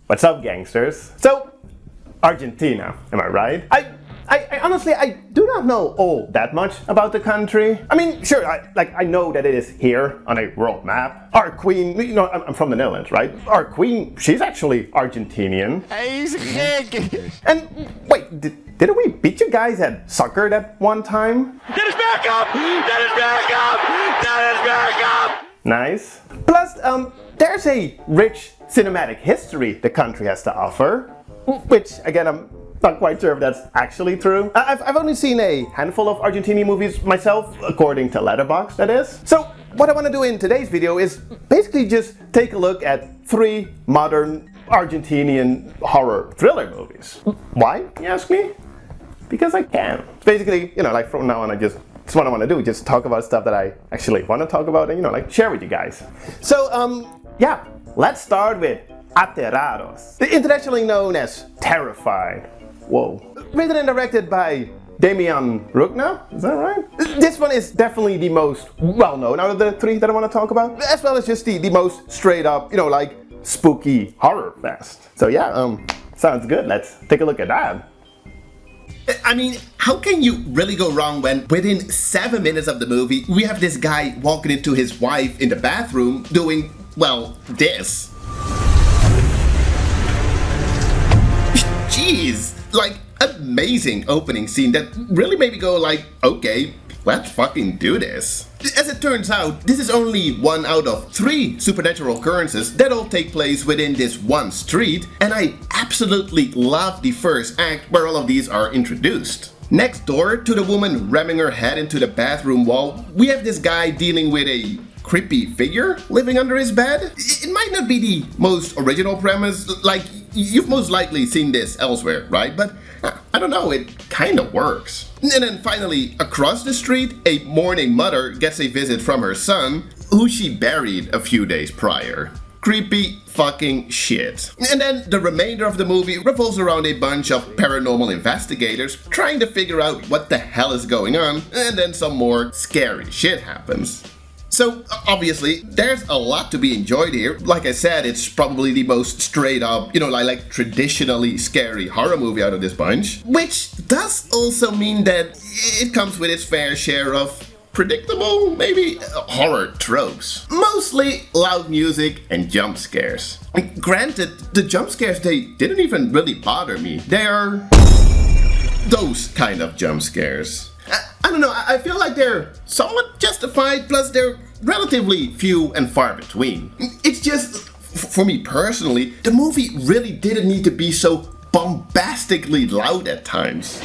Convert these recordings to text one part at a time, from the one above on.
What's up, gangsters? So, Argentina, am I right? I honestly, I do not know all that much about the country. I mean, sure, I know that it is here on a world map. Our queen, you know, I'm from the Netherlands, right? Our queen, she's actually Argentinian. And wait, didn't we beat you guys at soccer that one time? That is back up! That is back up! That is back up! Nice. Plus, there's a rich cinematic history the country has to offer, which, again, I'm not quite sure if that's actually true. I've only seen a handful of Argentinian movies myself, according to Letterboxd, that is. So, what I want to do in today's video is basically just take a look at 3 modern Argentinian horror thriller movies. Why, you ask me? Because I can. Basically, you know, like from now on, it's what I want to do, just talk about stuff that I actually want to talk about and, you know, like share with you guys. So, yeah, let's start with Aterrados, internationally known as Terrified. Whoa. Written and directed by Damian Rugna, is that right? This one is definitely the most well-known out of the 3 that I want to talk about, as well as just the most straight up, you know, like spooky horror fest. So yeah, sounds good. Let's take a look at that. I mean, how can you really go wrong when within 7 minutes of the movie, we have this guy walking into his wife in the bathroom doing, well, this. Jeez, like, amazing opening scene that really made me go like, okay, let's fucking do this. As it turns out, this is only 1 out of 3 supernatural occurrences that all take place within this one street, and I absolutely love the first act where all of these are introduced. Next door to the woman ramming her head into the bathroom wall, we have this guy dealing with a creepy figure living under his bed. It might not be the most original premise, like you've most likely seen this elsewhere, right? But I don't know, it kind of works. And then finally, across the street, a mourning mother gets a visit from her son, who she buried a few days prior. Creepy fucking shit. And then the remainder of the movie revolves around a bunch of paranormal investigators trying to figure out what the hell is going on, and then some more scary shit happens. So, obviously, there's a lot to be enjoyed here. Like I said, it's probably the most straight up, you know, like traditionally scary horror movie out of this bunch. Which does also mean that it comes with its fair share of predictable, maybe, horror tropes. Mostly loud music and jump scares. Granted, the jump scares, they didn't even really bother me. They are those kind of jump scares. I don't know, I feel like they're somewhat justified, plus they're relatively few and far between. It's just, for me personally, the movie really didn't need to be so bombastically loud at times.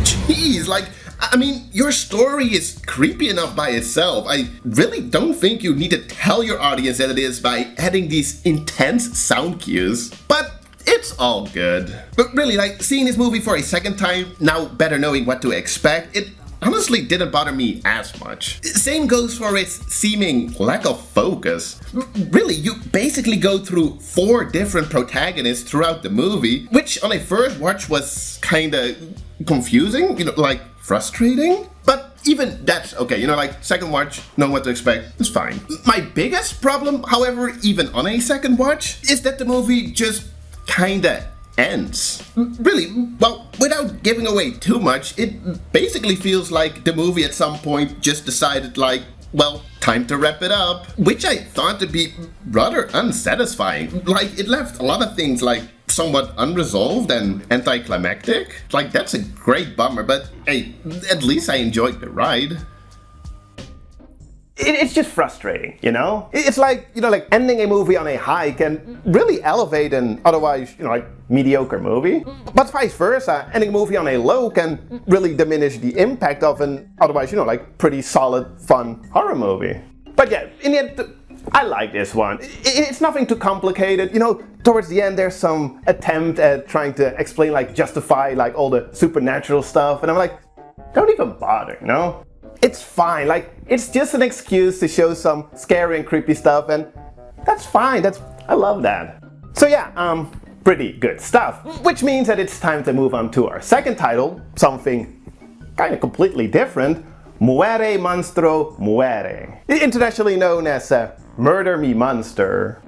Jeez, like, I mean, your story is creepy enough by itself. I really don't think you need to tell your audience that it is by adding these intense sound cues. But it's all good. But really, like, seeing this movie for a second time, now better knowing what to expect, it honestly didn't bother me as much. Same goes for its seeming lack of focus. Really, you basically go through 4 different protagonists throughout the movie, which on a first watch was kinda confusing, you know, like frustrating. But even that's okay, you know, like second watch, know what to expect, it's fine. My biggest problem, however, even on a second watch, is that the movie just kinda ends. Really, well, without giving away too much, it basically feels like the movie at some point just decided like, well, time to wrap it up. Which I thought to be rather unsatisfying. Like, it left a lot of things like somewhat unresolved and anticlimactic. Like, that's a great bummer, but hey, at least I enjoyed the ride. It's just frustrating, you know? It's like, you know, like ending a movie on a high can really elevate an otherwise, you know, like mediocre movie. But vice versa, ending a movie on a low can really diminish the impact of an otherwise, you know, like pretty solid, fun horror movie. But yeah, in the end, I like this one. It's nothing too complicated, you know. Towards the end, there's some attempt at trying to explain, like, justify, like, all the supernatural stuff. And I'm like, don't even bother, you know? It's fine, like, it's just an excuse to show some scary and creepy stuff, and that's fine, I love that. So yeah, pretty good stuff. Which means that it's time to move on to our second title, something kind of completely different, Muere Monstro Muere. Internationally known as Murder Me Monster.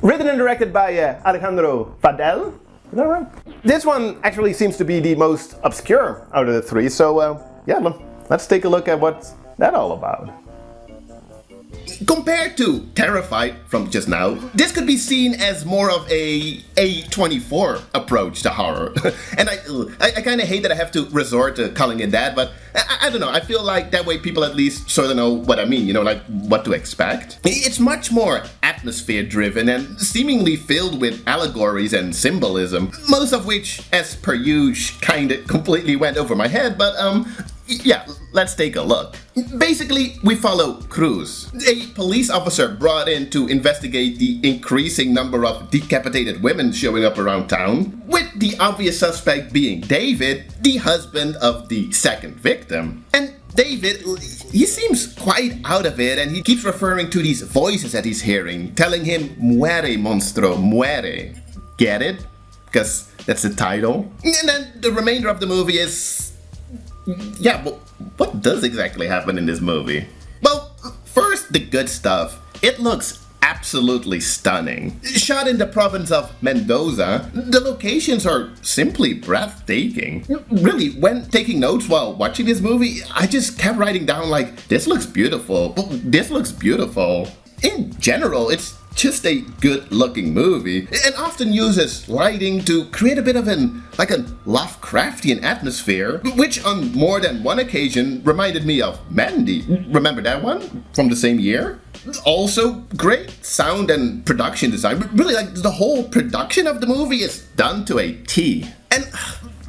Written and directed by Alejandro Fadel. Is that right? This one actually seems to be the most obscure out of the three, so yeah, let's take a look at what's that all about. Compared to Terrified from just now, this could be seen as more of a A24 approach to horror. And I kind of hate that I have to resort to calling it that, but I don't know, I feel like that way people at least sort of know what I mean, you know, like what to expect. It's much more atmosphere driven and seemingly filled with allegories and symbolism, most of which, as per usual, kinda completely went over my head, but yeah, let's take a look. Basically, we follow Cruz, a police officer brought in to investigate the increasing number of decapitated women showing up around town, with the obvious suspect being David, the husband of the second victim. And David, he seems quite out of it, and he keeps referring to these voices that he's hearing, telling him, "Muere, monstruo, muere." Get it? Because that's the title. And then the remainder of the movie is... yeah, but what does exactly happen in this movie? Well, first, the good stuff. It looks absolutely stunning. Shot in the province of Mendoza, the locations are simply breathtaking. Really, when taking notes while watching this movie, I just kept writing down like, this looks beautiful, this looks beautiful. In general, it's just a good-looking movie, and often uses lighting to create a bit of a Lovecraftian atmosphere, which on more than one occasion reminded me of Mandy. Remember that one? From the same year? Also, great sound and production design. Really, like, the whole production of the movie is done to a T. And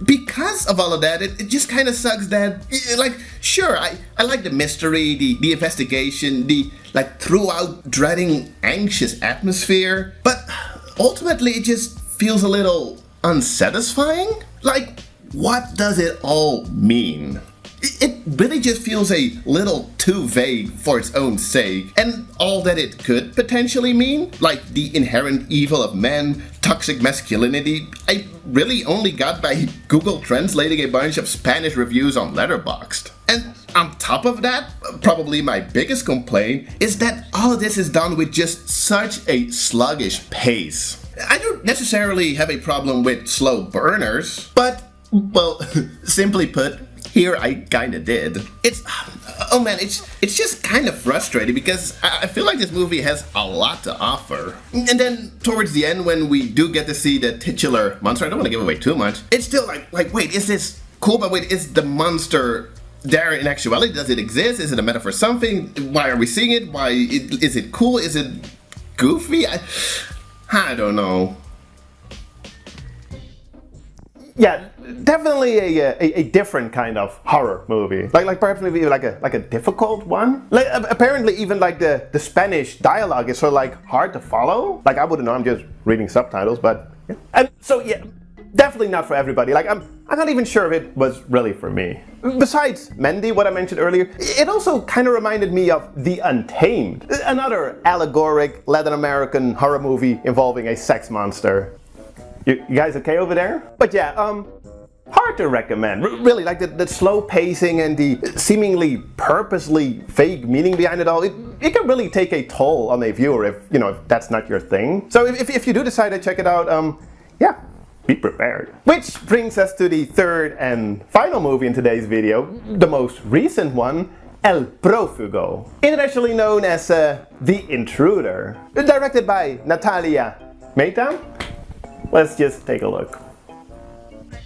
because of all of that, it just kind of sucks that, like, sure, I like the mystery, the investigation, the, like, throughout dreading, anxious atmosphere, but ultimately it just feels a little unsatisfying. Like, what does it all mean? It really just feels a little too vague for its own sake, and all that it could potentially mean, like the inherent evil of men, toxic masculinity, I really only got by Google translating a bunch of Spanish reviews on Letterboxd. And on top of that, probably my biggest complaint is that all of this is done with just such a sluggish pace. I don't necessarily have a problem with slow burners, but, well, simply put, here I kinda did. It's just kind of frustrating because I feel like this movie has a lot to offer. And then towards the end, when we do get to see the titular monster, I don't want to give away too much, it's still like, wait, is this cool? But wait, is the monster there in actuality? Does it exist? Is it a metaphor for something? Why are we seeing it? Why is it cool? Is it goofy? I don't know. Yeah, definitely a different kind of horror movie. Like perhaps maybe like a difficult one. Like apparently even like the Spanish dialogue is sort of like hard to follow. Like I wouldn't know, I'm just reading subtitles, but yeah. And so yeah, definitely not for everybody. Like I'm not even sure if it was really for me. Besides Mandy, what I mentioned earlier, it also kind of reminded me of The Untamed, another allegoric Latin American horror movie involving a sex monster. You guys okay over there? But yeah, hard to recommend. Really, like the slow pacing and the seemingly purposely vague meaning behind it all, it can really take a toll on a viewer if that's not your thing. So if you do decide to check it out, yeah, be prepared. Which brings us to the third and final movie in today's video, the most recent one, El Prófugo, internationally known as The Intruder, directed by Natalia Mehta. Let's just take a look.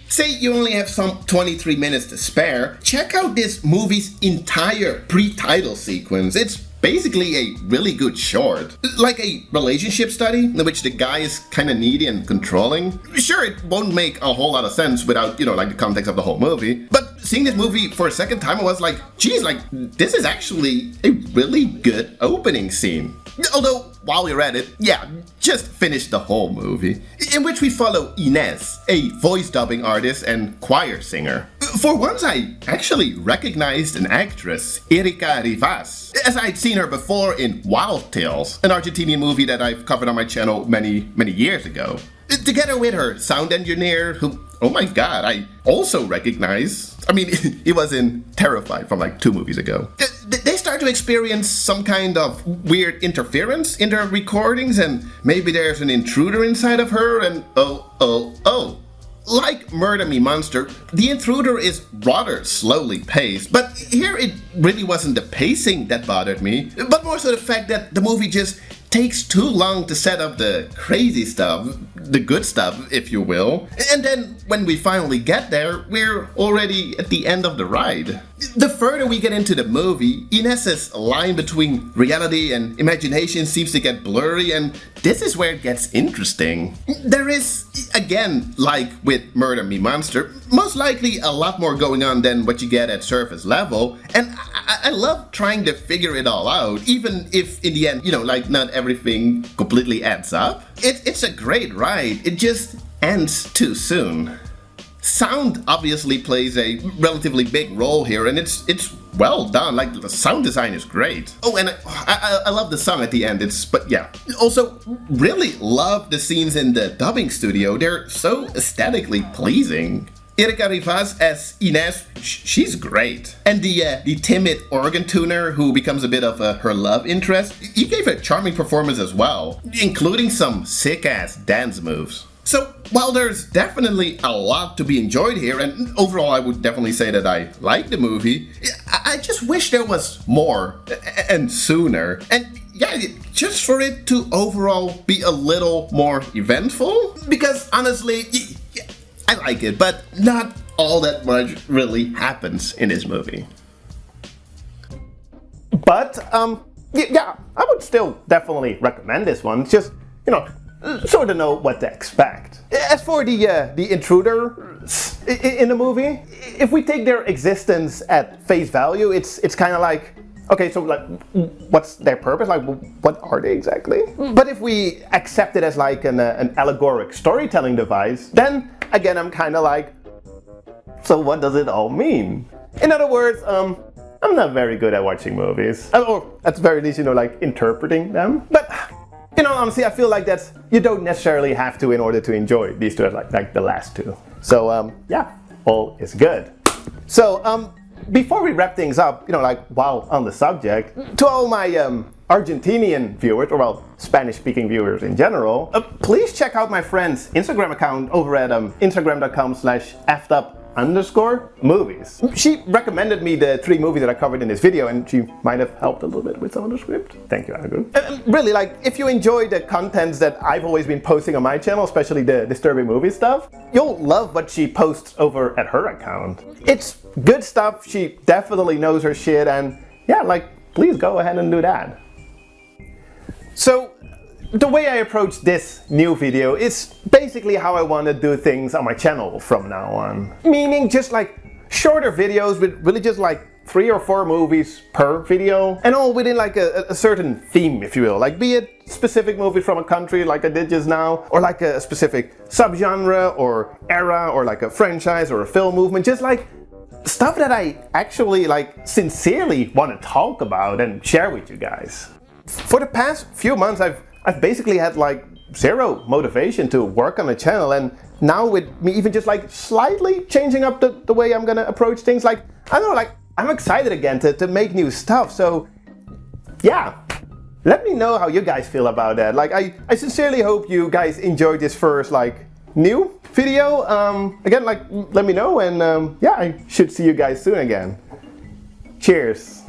Say you only have some 23 minutes to spare, check out this movie's entire pre-title sequence. It's basically a really good short. Like a relationship study in which the guy is kind of needy and controlling. Sure, it won't make a whole lot of sense without, like the context of the whole movie. But seeing this movie for a second time, I was like, geez, like this is actually a really good opening scene. Although, while we're at it, yeah, just finish the whole movie, in which we follow Inez, a voice dubbing artist and choir singer. For once, I actually recognized an actress, Erika Rivas, as I'd seen her before in Wild Tales, an Argentinian movie that I've covered on my channel many years ago. Together with her sound engineer, who, oh my god, I also recognize. I mean, he was in Terrified from like 2 movies ago. They start start to experience some kind of weird interference in their recordings, and maybe there's an intruder inside of her, and oh. Like Murder Me Monster, The Intruder is rather slowly paced, but here it really wasn't the pacing that bothered me, but more so the fact that the movie just takes too long to set up the crazy stuff, the good stuff, if you will, and then when we finally get there, we're already at the end of the ride. The further we get into the movie, Inez's line between reality and imagination seems to get blurry, and this is where it gets interesting. There is, again, like with Murder Me Monster, most likely a lot more going on than what you get at surface level, and I love trying to figure it all out, even if in the end, like not everything completely adds up. It's a great ride, it just ends too soon. Sound obviously plays a relatively big role here, and it's well done. Like, the sound design is great. Oh, and I love the song at the end. But yeah. Also, really love the scenes in the dubbing studio. They're so aesthetically pleasing. Erika Rivas as Inez, she's great. And the timid organ tuner who becomes a bit of her love interest, he gave a charming performance as well, including some sick-ass dance moves. So, while there's definitely a lot to be enjoyed here, and overall I would definitely say that I like the movie, I just wish there was more, and sooner. And yeah, just for it to overall be a little more eventful, because honestly, I like it, but not all that much really happens in this movie. But, yeah, I would still definitely recommend this one. It's just, sort of know what to expect. As for the intruder in the movie, if we take their existence at face value, it's kind of like, okay, so like, what's their purpose? Like, what are they exactly? But if we accept it as like an allegoric storytelling device, then again, I'm kind of like, so what does it all mean? In other words, I'm not very good at watching movies, or at the very least, like interpreting them. But honestly, I feel like you don't necessarily have to in order to enjoy these two, like the last two. So, yeah, all is good. So, before we wrap things up, while on the subject, to all my Argentinian viewers, or well, Spanish-speaking viewers in general, please check out my friend's Instagram account over at instagram.com/f'dup_movies. She recommended me the 3 movies that I covered in this video, and she might have helped a little bit with some of the script. Thank you, Agu. Really, if you enjoy the contents that I've always been posting on my channel, especially the disturbing movie stuff, you'll love what she posts over at her account. It's good stuff, she definitely knows her shit, and yeah, please go ahead and do that. So, the way I approach this new video is basically how I want to do things on my channel from now on. Meaning just shorter videos with really just 3 or 4 movies per video, and all within a certain theme, if you will. Be it specific movies from a country like I did just now, or a specific subgenre or era, or a franchise or a film movement, just stuff that I actually sincerely want to talk about and share with you guys. For the past few months I've basically had zero motivation to work on the channel, and now with me even just slightly changing up the way I'm gonna approach things, I don't know, I'm excited again to make new stuff. So yeah, let me know how you guys feel about that. I sincerely hope you guys enjoyed this first new video. Again, let me know, and yeah, I should see you guys soon again. Cheers.